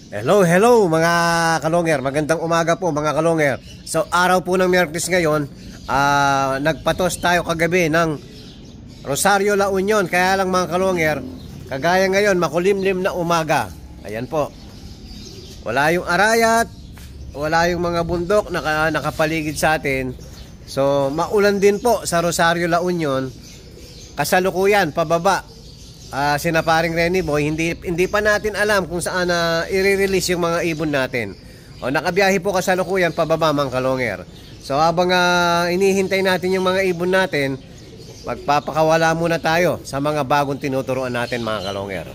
Hello, hello mga kalonger. Magandang umaga po mga kalonger. So araw po ng Miyerkules ngayon, nagpatos tayo kagabi ng Rosario La Union. Kaya lang mga kalonger, kagaya ngayon makulimlim na umaga. Ayan po. Wala yung arayat, wala yung mga bundok na nakapaligid sa atin. So maulan din po sa Rosario La Union. Kasalukuyan pababa. Sina paring Renny Boy, hindi pa natin alam kung saan i-release yung mga ibon natin. O nakabiyahe po kasalukuyan pababa mga kalonger. So habang inihintay natin yung mga ibon natin, magpapakawala muna tayo sa mga bagong tinuturuan natin mga kalonger.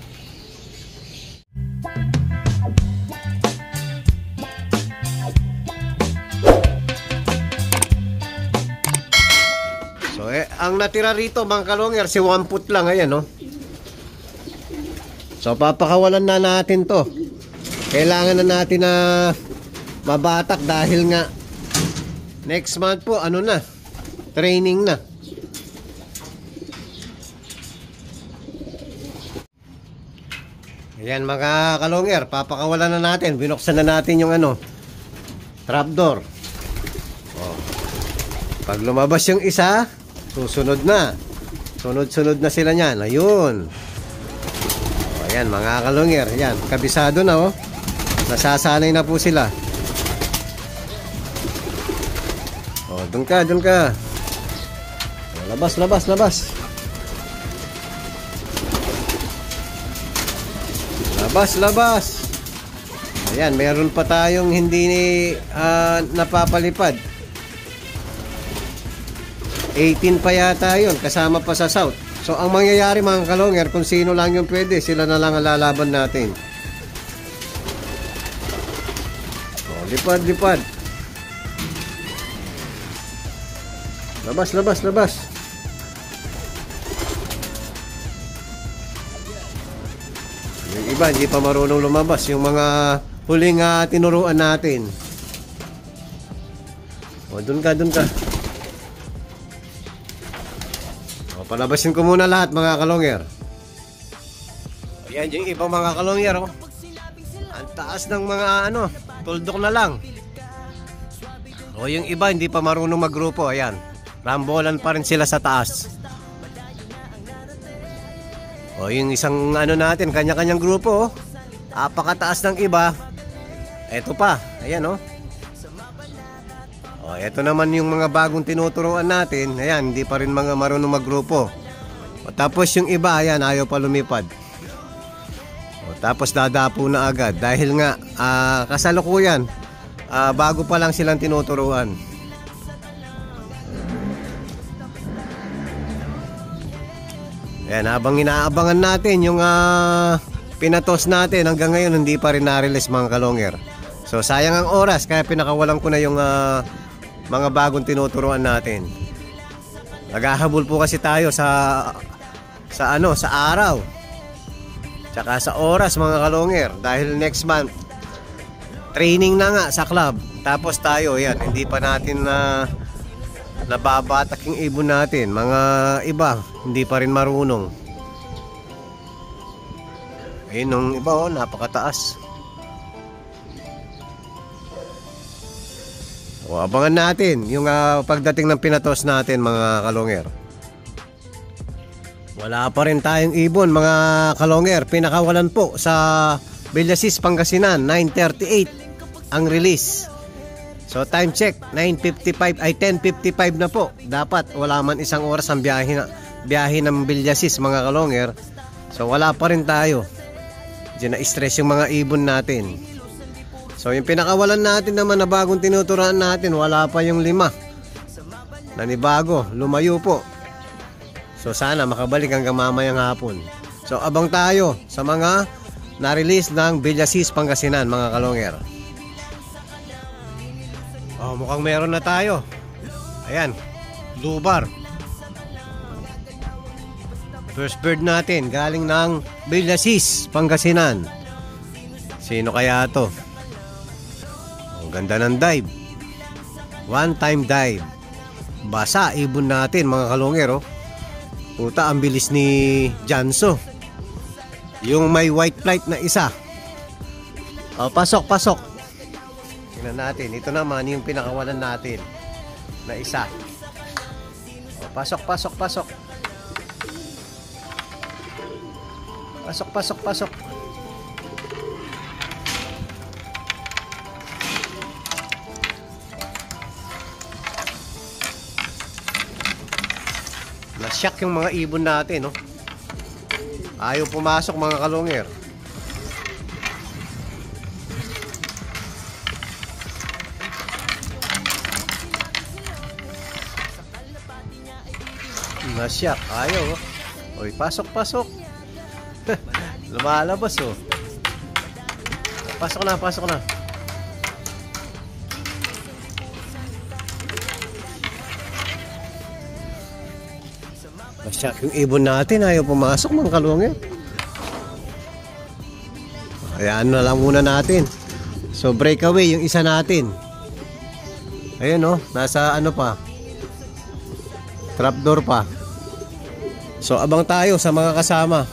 So ang natira rito mga kalonger, si 1 foot lang, ayan no. So papakawalan na natin to. Kailangan na natin na mabatak dahil nga next month po ano na, training na. Ayan mga kalonger, papakawalan na natin. Binuksan na natin yung trapdoor. Oh. Pag lumabas yung isa, susunod na. Sunod-sunod na sila niyan. Ayun. Ayan mga kalonger, ayan, kabisado na oh. Nasasanay na po sila. Oh, dun ka. Labas. Labas. Ayan, meron pa tayong hindi napapalipad. 18 pa yata yun, kasama pa sa south. So ang mangyayari mga kalonger, kung sino lang yung pwede, sila na lang ang lalaban natin. Oh, lipad. Labas. Yung iba hindi pa marunong lumabas, yung mga huling tinuruan natin. Oh, dun ka. Palabasin ko muna lahat mga kalonger. Ayan yung ibang mga kalonger oh. Ang taas ng mga tuldok na lang. O yung iba hindi pa marunong maggrupo. Ayan, rambolan pa rin sila sa taas. O yung isang natin, kanya-kanyang grupo oh. Apakataas ng iba. Eto pa, ayan oh. O, ito naman yung mga bagong tinuturuan natin. Ayan, hindi pa rin mga marunong maggrupo. O, tapos yung iba, ayan, ayaw pa lumipad. O, tapos dadapo na agad. Dahil nga, kasalukuyan, bago pa lang silang tinuturuan. Ayan, habang inaabangan natin yung pinatos natin, hanggang ngayon hindi pa rin na-release mga kalonger. So, sayang ang oras, kaya pinakawalan ko na yung mga bagong tinuturuan natin. Naghahabol po kasi tayo sa araw. Tsaka sa oras mga kalonger. Dahil next month, training na nga sa club. Tapos tayo, yan, hindi pa natin nababatak yung ibon natin. Mga iba, hindi pa rin marunong. Ayun, nung iba oh, napakataas. O, abangan natin yung pagdating ng pinatos natin mga kalonger. Wala pa rin tayong ibon mga kalonger. Pinakawalan po sa Villasis, Pangasinan, 9:38 ang release. So time check 9:55 ay 10:55 na po. Dapat wala man isang oras ang biyahe ng Villasis mga kalonger. So wala pa rin tayo. Diyan na-stress yung mga ibon natin. So yung pinakawalan natin naman na bagong tinuturuan natin, wala pa yung 5. Nanibago, lumayo po. So sana makabalik hanggang mamayang hapon. So abang tayo sa mga na-release ng Villasis, Pangasinan mga kalonger. Oh, mukhang meron na tayo. Ayan, lubar. First bird natin galing ng Villasis, Pangasinan. Sino kaya to? Ganda ng dive. One time dive. Basa ibon natin mga kalonger oh. Puta, ang bilis ni Janso. Yung may white flight na isa. O, pasok, pasok. Tingnan natin. Ito naman yung pinakawalan natin na isa. O, pasok, pasok, pasok. Pasok, pasok, pasok. Nasyak yung mga ibon natin, no? Ayaw pumasok, mga kalongger. Nasyak, ayaw, oh. Oy, pasok, pasok. Lumalabas, oh. Pasok na, pasok na. Nasyak yung ibon natin, ayaw pumasok, mga kalongger. Ayan na lang muna natin. So, breakaway yung isa natin. Ayun, oh. Nasa ano pa, trapdoor pa. So, abang tayo sa mga kasama.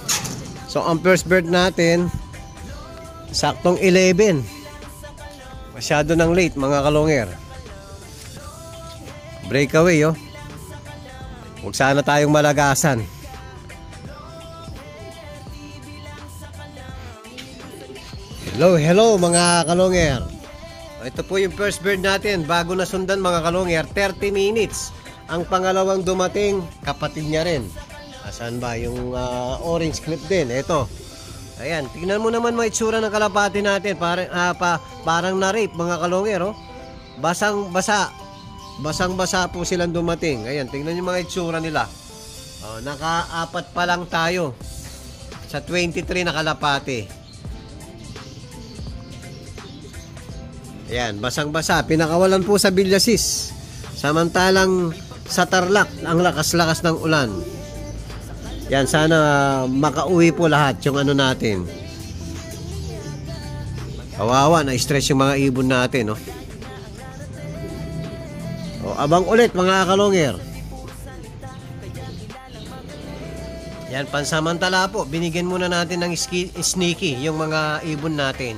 So, ang first bird natin, saktong 11. Masyado nang late, mga kalongger. Breakaway, oh. Huwag sana tayong malagasan. Hello, hello, mga kalongger. Ito po yung first bird natin. Bago na sundan, mga kalongger, 30 minutes. Ang pangalawang dumating, kapatid niya rin. Asan ba yung orange clip din? Ito. Ayan, tingnan mo naman mga itsura ng kalapati natin. Parang na-rape, mga kalongger, oh. Basang-basa. Basang-basa po silang dumating. Ayan, tingnan yung mga itsura nila. Naka-apat pa lang tayo sa 23 na kalapati. Ayan, basang-basa. Pinakawalan po sa Villasis. Samantalang sa Tarlac, ang lakas-lakas ng ulan. Yan, sana makauwi po lahat yung ano natin. Kawawa, na-stress yung mga ibon natin, no? O, abang ulit, mga kalongger. Yan, pansamantala po, binigyan muna natin ng sneaky yung mga ibon natin.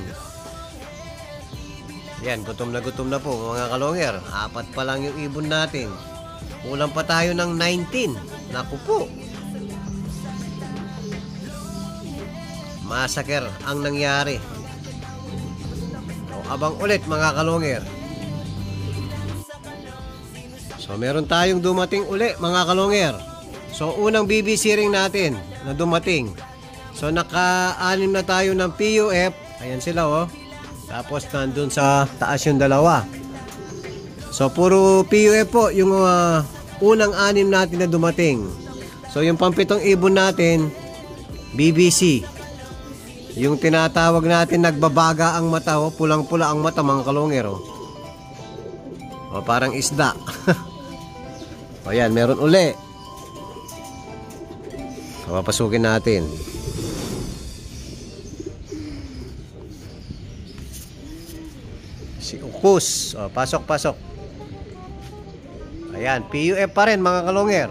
Yan, gutom na po, mga kalongger. Apat pa lang yung ibon natin. Kulang pa tayo ng 19. Naku po. Massacre ang nangyari. O, abang ulit, mga kalongger. So, meron tayong dumating uli, mga kalongger. So, unang BBC ring natin na dumating. So, naka-anim na tayo ng PUF. Ayan sila, oh. Tapos, nandun sa taas yung dalawa. So, puro PUF po yung unang anim natin na dumating. So, yung pampitong ibon natin, BBC. Yung tinatawag natin, nagbabaga ang mata, oh. Pulang-pula ang mata, mga kalongger, oh. O, parang isda. O, yan, meron uli. Papasukin natin. Si Ukus. O, pasok, pasok. Ayan, PUF pa rin, mga kalongger.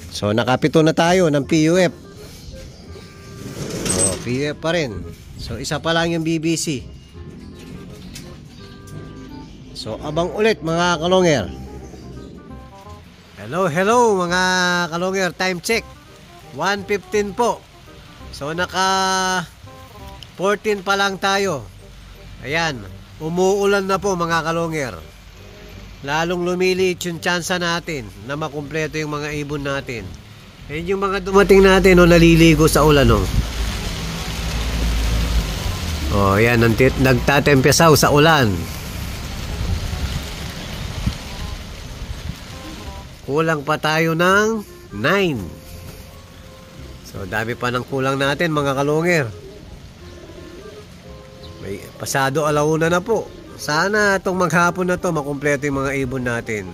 So, nakapito na tayo ng PUF. O, PUF pa rin. So, isa pa lang yung BBC. So, abang ulit, mga kalongger. Hello, hello, mga kalongger. Time check. 1:15 po. So, naka 14 pa lang tayo. Ayan. Umuulan na po, mga kalongger. Lalong lumiliit yung tsansa natin na makumpleto yung mga ibon natin. Ayan yung mga dumating natin, no, naliligo sa ulan, no. Oh, yan, nagtatempesaw sa ulan. Kulang pa tayo ng 9. So, dami pa ng kulang natin, mga kalongger. May pasado alauna na po. Sana itong maghapon na to makumpleto yung mga ibon natin.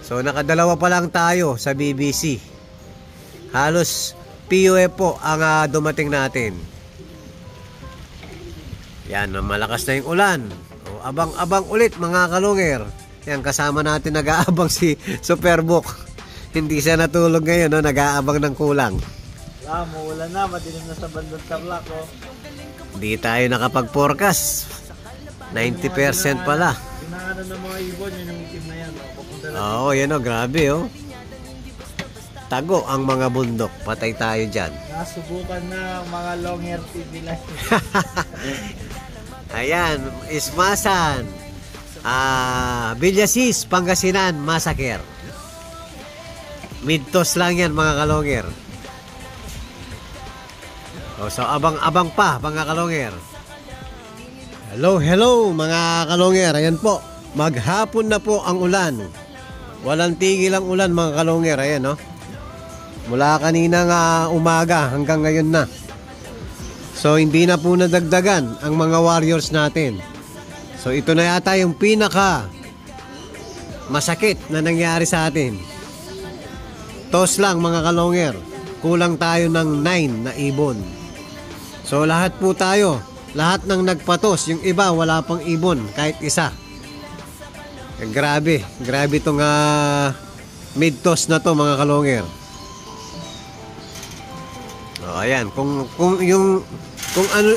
So, nakadalawa pa lang tayo sa BBC. Halos PUF po ang dumating natin. Yan, malakas na yung ulan. O, abang-abang ulit, mga kalongger. Yan, kasama natin nag-aabang si Superbook. Hindi siya natulog ngayon, no? Nag-aabang ng kulang. Maulan na, madilim na sa bandang Tarlac, oh. Hindi tayo nakapag-forecast. 90% pala. Pinakanan ng mga ibon, yun yung itim na yan, oh. Papunta na. Oo, yan o, grabe, oh. Tago ang mga bundok. Patay tayo dyan. Nasubukan na ang mga long hair TV live. Ayan, Ismasan. Villasis, Pangasinan, Massacre. Midtos lang yan mga kalonger. So abang-abang pa mga kalonger. Hello mga kalonger. Ayan po, maghapon na po ang ulan. Walang tigil ang ulan mga kalonger. Ayan, no? Mula kaninang umaga hanggang ngayon na. So hindi na po nadagdagan ang mga warriors natin. So ito na yata yung pinaka masakit na nangyari sa atin. Tos lang mga kalonger, kulang tayo ng 9 na ibon. So lahat po tayo, lahat ng nagpatos, yung iba wala pang ibon, kahit isa. Grabe itong mid-toss na to mga kalonger. O ayan, kung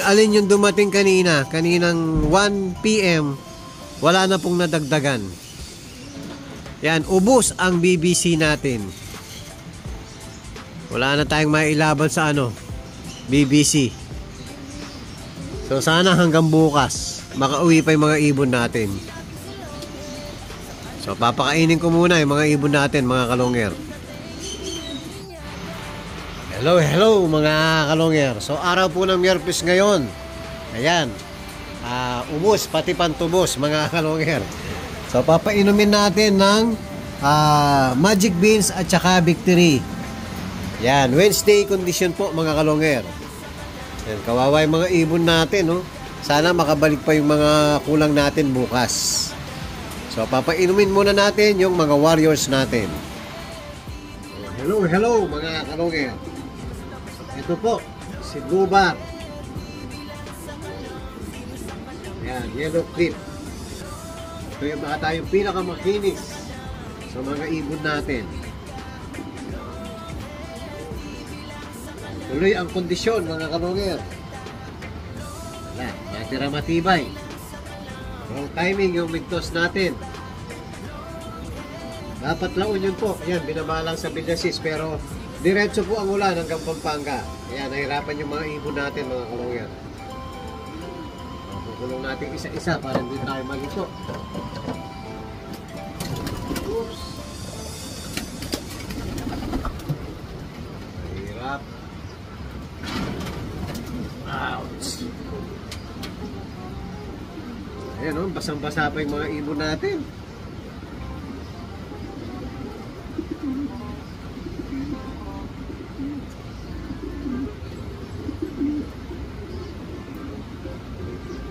alin yung dumating kaninang 1 PM, wala na pong nadagdagan. Yan, ubos ang BBC natin. Wala na tayong mailaban sa BBC. So sana hanggang bukas makauwi pa yung mga ibon natin. So papakainin ko muna yung mga ibon natin mga kalonger. Hello mga kalonger. So araw po ng Miyerkules ngayon. Ayan, ubos pati pantubos mga kalonger. So papainumin natin ng Magic Beans at saka Victory. Yan, Wednesday condition po mga kalonger. Yan, kawawa yung mga ibon natin, no? Sana makabalik pa yung mga kulang natin bukas. So papainumin muna natin yung mga warriors natin. Hello mga kalonger. Ito po, si Blue Bar. Yan, Yellow Clip. Ito yung mga tayong pinakamakinis sa mga ibon natin. Tuloy ang kondisyon mga kalonger. Wala, natira matibay. Wrong timing yung mid-toss natin. Dapat laon yun po. Ayan, binabalang sa Villasis, pero diretso po ang ulan hanggang Pampanga. Ayan, nahirapan yung mga ibon natin mga kalonger. Kukulong natin isa-isa para hindi tayo magito. Oops. Mahirap. Ouch. Ayan, oh, basang-basa pa yung mga ibon natin.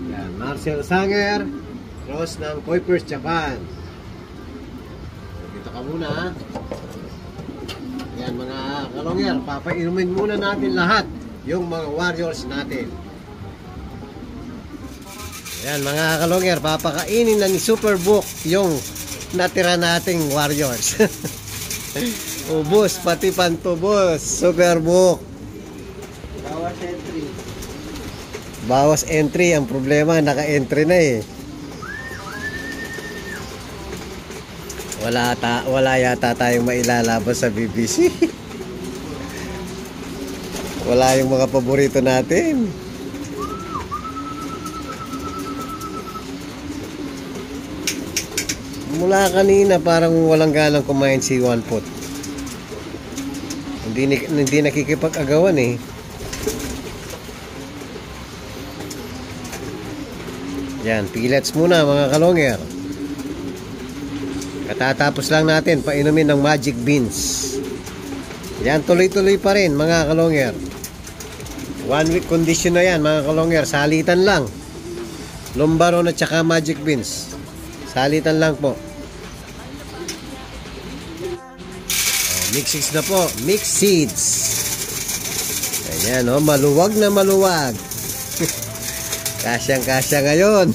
Yan, Marcel Sanger, cross ng Kuipers Japan. Dito ka muna, ha. Yan mga kalonger, papainumin muna natin lahat yung mga warriors natin. Yan mga kalonger, papakainin na ni Superbook yung natira nating warriors. Ubus, pati pantubos, Superbook. Bawas entry. Bawas entry, ang problema, naka-entry na eh. Wala yata tayong mailalaban sa BBC. Wala yung mga paborito natin. Mula kanina parang walang ganang kumain si One Pot. Hindi nakikipag-agawan eh. Yan, pellets muna mga kalonger. Katatapos lang natin painumin ng Magic Beans. Yan, tuloy-tuloy pa rin mga kalonger. 1 week condition na yan mga kalonger. Salitan lang. Lumbaron at saka Magic Beans. Salitan lang po. Mix seeds na po. Mix seeds. Ayan, oh, maluwag na maluwag. Kasyang-kasya ngayon.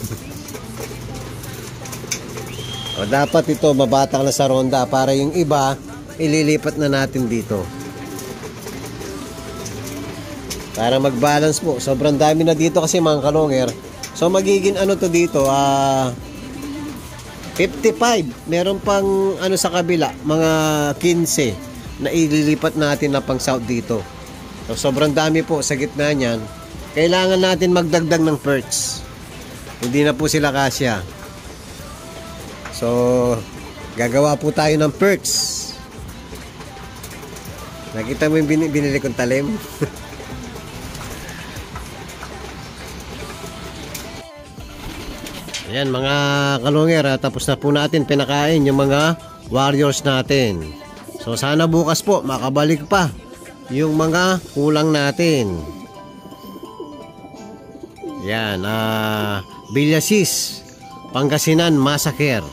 O dapat ito mabatak na sa ronda para yung iba ililipat na natin dito. Para mag-balance po. Sobrang dami na dito kasi mga kalonger. So magiging ano to dito, 55. Meron pang ano sa kabila, mga 15 na ililipat natin na pang south dito. So sobrang dami po sa gitna niyan. Kailangan natin magdagdag ng perch. Hindi na po sila kasya. So gagawa po tayo ng perch. Nakita mo yung binili kong talim? Ayan mga kalonger, tapos na po natin pinakain yung mga warriors natin. So sana bukas po makabalik pa yung mga kulang natin. Yan, Villasis, Pangasinan Massacre.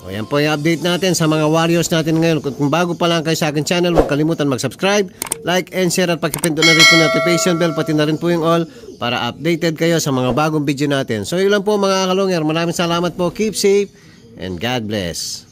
O yan po yung update natin sa mga warriors natin ngayon. Kung bago pa lang kayo sa akin channel, huwag kalimutan mag-subscribe, like and share at pakipindot na rin po notification bell, pati na rin po yung all para updated kayo sa mga bagong video natin. So yun lang po mga kalongер. Maraming salamat po. Keep safe and God bless.